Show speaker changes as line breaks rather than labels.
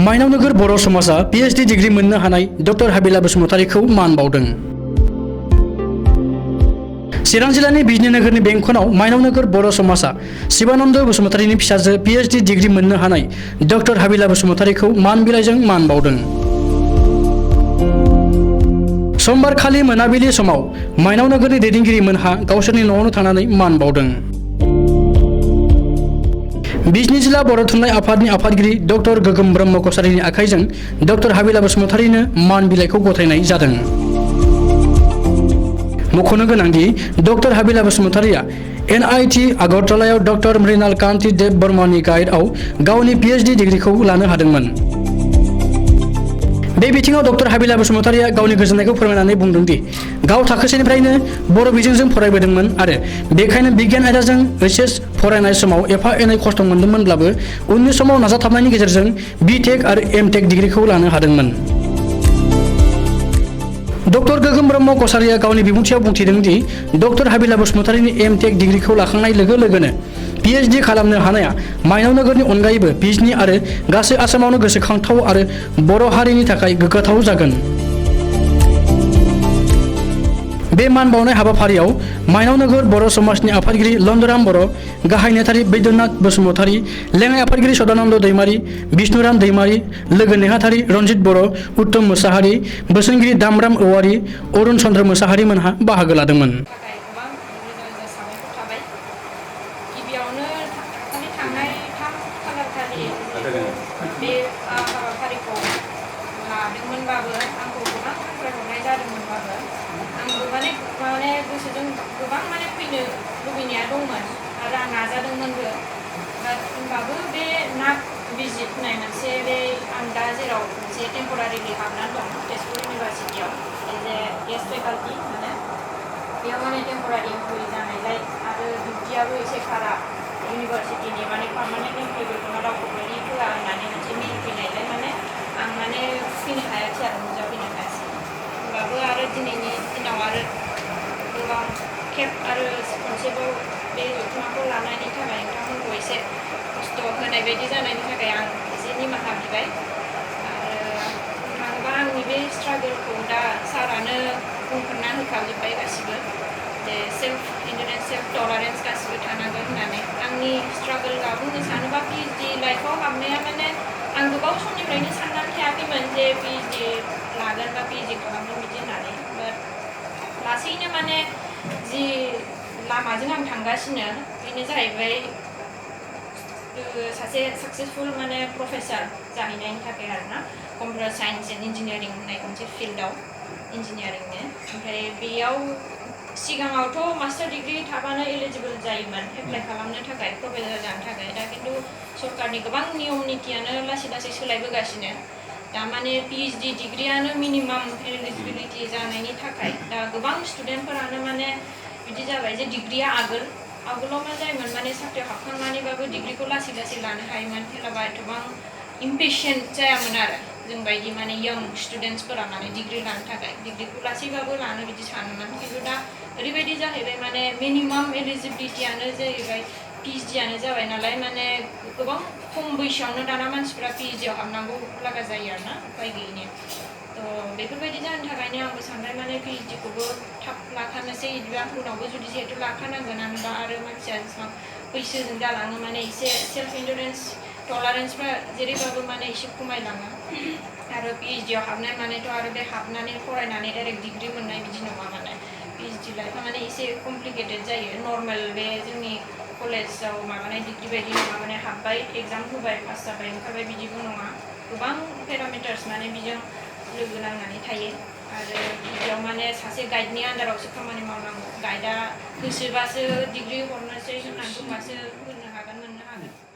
माइनाव नोगोर बर' समाजा PhD डिग्री मोननो हानाय डक्टर हाबिला बसुमतारीखौ मान बावदों। चिरां जिल्लानि बिजनी नोगोरनि बेंखनाव माइनाव नोगोर बर' समाजा शिवानन्द बसुमतारीनि फिसाजो PhD डिग्री मोननो हानाय डक्टर हाबिला बसुमतारीखौ मान बिलाइजों मान बावदों। समबार खालि मोनाबिलि समाव माइनाव नोगोरनि दैदेनगिरिमोनहा गावसोरनि न'आवनो थांनानै मान बावदों। बिजनी जिल्ला बर' थुनलाइ आफादनि आफादगिरि डक्टर गोगोम ब्रह्म कछारीनि आखाइजों डक्टर हाबिला बसुमतारीनो मान बिलाइखौ गथायनाय जादों। मख'नो गोनांदि डक्टर हाबिला बसुमतारीया NIT आगरतलायाव डक्टर मृणाल कान्ति देब बर्मानि गाइडआव गावनि PhD डिग्रीखौ लानो हादोंमोन। बे बिथिङाव डक्टर हाबिला बसुमतारीया गावनि गोजोननायखौ फोरमायनानै बुंदों दि गाव थाखोसेनिफ्रायनो बर' बिजोंजों फरायबोदोंमोन आरो बेखायनो बिगियान आयदाजों HS फरायनाय समाव एफा एनै खस्थ' मोनदोंमोनब्लाबो उननि समाव नाजाथाबनायनि गेजेरजों BTech आरो MTech डिग्रीखौ लानो हादोंमोन। डक्टर गोगोम ब्रह्म कछारीया गावनि बिबुंथियाव बुंथिदों दि डक्टर हाबिला बसुमतारीनि MTech डिग्रीखौ लाखांनाय लोगो लोगोनो PhD खालामनो हानाया माइनाव नोगोरनि अनगायैबो बिजनी आरो गासै आसामावनो गोसोखांथाव आरो बर' हारिनि थाखाय गोग्गाथाव जागोन। बे मान बावनाय हाबाफारियाव माइनाव नोगोर बर' समाजनि आफादगिरि लन्दराम बर', गाहाय नेहाथारि बैद्यनाथ बसुमतारी, लेङाइ आफादगिरि सदानन्द दैमारी, बिष्णुराम दैमारी, लोगो नेहाथारि रन्जित बर', उत्तम मोसाहारि, बोसोनगिरि दामराम औवारी, अरुण चन्द्र मोसाहारि मोनहा बाहागो लादोंमोन।
बे हाबाफारिखौ लादोंमोनबाबो आंखौ गोबां हांख्रायहरनाय जादोंमोनबाबो आंबो माने गोसोजों गोबां फैनो लुबैनाया दंमोन आरो आं नाजादोंमोनबो। होमबाबो बे नाक भिजिट होननाय मोनसे बे आं दा जेराव मोनसे टेम्परारिलि हाबनानै दं तेजपुर इउनिभारसिटियाव एज ए गेस्ट फेकाल्टि बेयाव टेम्परारि इमप्लयि जानायलाय आरो डिउटियाबो एसे खारा इउनिभारसिटिनि पार्मानेन्ट इमप्लयिफोरखौनो रावखौबो होआ होननानै मोनसे मेल फैनायलाय आं फैनो हायाखै आरो नुजाफैनो हायासै। होमबाबो आरो दिनैनि दिनाव आरो गोबां खेब आरो खनसेबाव बे जथुम्माखौ लानायनि थाखाय नोंथांमोनखौ एसे खस्थ' होनाय बायदि जानायनि थाखाय आं एसे निमाहा बिबाय। आरो थाङोबा आंनि बे स्ट्रागोलखौ दा सारानो बुंफोरना होखाजोब्बाय गासिबो जे सेल्फ इन्डिपेन्डेन्स सेल्फ टलारेन्स गासिबो थानांगोन होननानै। आंनि स्ट्रागोलआ बुंनो सानोबा PhD लाइफआव हाबनाया आं गोबाव समनिफ्रायनो साननानै थायाखैमोन जे PhD लागोन बा PhD खालामगोन बिदि होननानै। बाट लासैनो जि लामाजों आं थांगासिनो बेनो जाहैबाय सासे साक्सेसफुल प्रफेसार जाहैनायनि थाखाय आरोना कम्पिउटार साइन्स एन्ड इन्जिनियारिं होननाय मोनसे फिल्डआव इन्जिनियारिंनो। ओमफ्राय बेयाव सिगाङावथ' मास्टार डिग्री थाबानो एलिजिबल जायोमोन एप्लाइ खालामनो थाखाय प्रफेसार जानो थाखाय। दा खिन्थु सरकारनि गोबां नियम नितियानो लासै लासै सोलायबोगासिनो। दा PhD डिग्रीयानो मिनिमाम एलिजिबिलिटि जानायनि थाखाय दा गोबां स्टुडेन्टफोरानो बिदि जाबाय जे डिग्रीया आगोलाव मा जायोमोन साख्रियाव हाबखांनानैबाबो डिग्रीखौ लासै लासै लानो हायोमोन। हेलाबा एथबां इम्पेशेन्ट जायामोन आरो जोंबायदि यंग स्टुडेन्टसफोरा डिग्री लानो थाखाय डिग्रीखौ लासैबाबो लानो बिदि सानोमोन। खिन्थु दा ओरैबायदि जाहैबाय मिनिमाम एलिजिबिलिटियानो जाहैबाय PhDयानो जाबाय नालाय गोबां खम बैसोआवनो दाना मानसिफ्रा PhDयाव हाबनांगौ लागा जायो आरोना उपाय गैयिनि। थ' बेफोरबायदि जाहोननि थाखायनो आंबो सानबाय PhDखौबो थाब लाखानोसै बिदिबा उनावबो जुदि जिहेतु लाखानांगोनानो बा आरो मानसिया जेसेबां बैसोजों जालाङो एसे सेल्फ इन्डिपेन्डेन्स टलारेन्सफ्रा जेरैबाबो एसे खमायलाङो। आरो PhDयाव हाबनाय आरो बे हाबनानै फरायनानै डाइरेक्ट डिग्री मोननाय बिदि नङा। PhD लाइफआ एसे कमप्लिकेटेड जायो। नर्मेल बे जोंनि कलेजाव डिग्री बायदि नङा हाबबाय एग्जाम होबाय पास जाबाय ओंखारबाय बिदिबो नङा। गोबां पेरामिटार्स बिजों लोगो नांनानै थायो। आरो बिदियाव सासे गाइडनि आन्दारावसो खामानि मावनांगौ। गाइडआ गोसोबासो डिग्री हरनोसै होननानै बुंबासो होनो हागोन मोननो हागोन।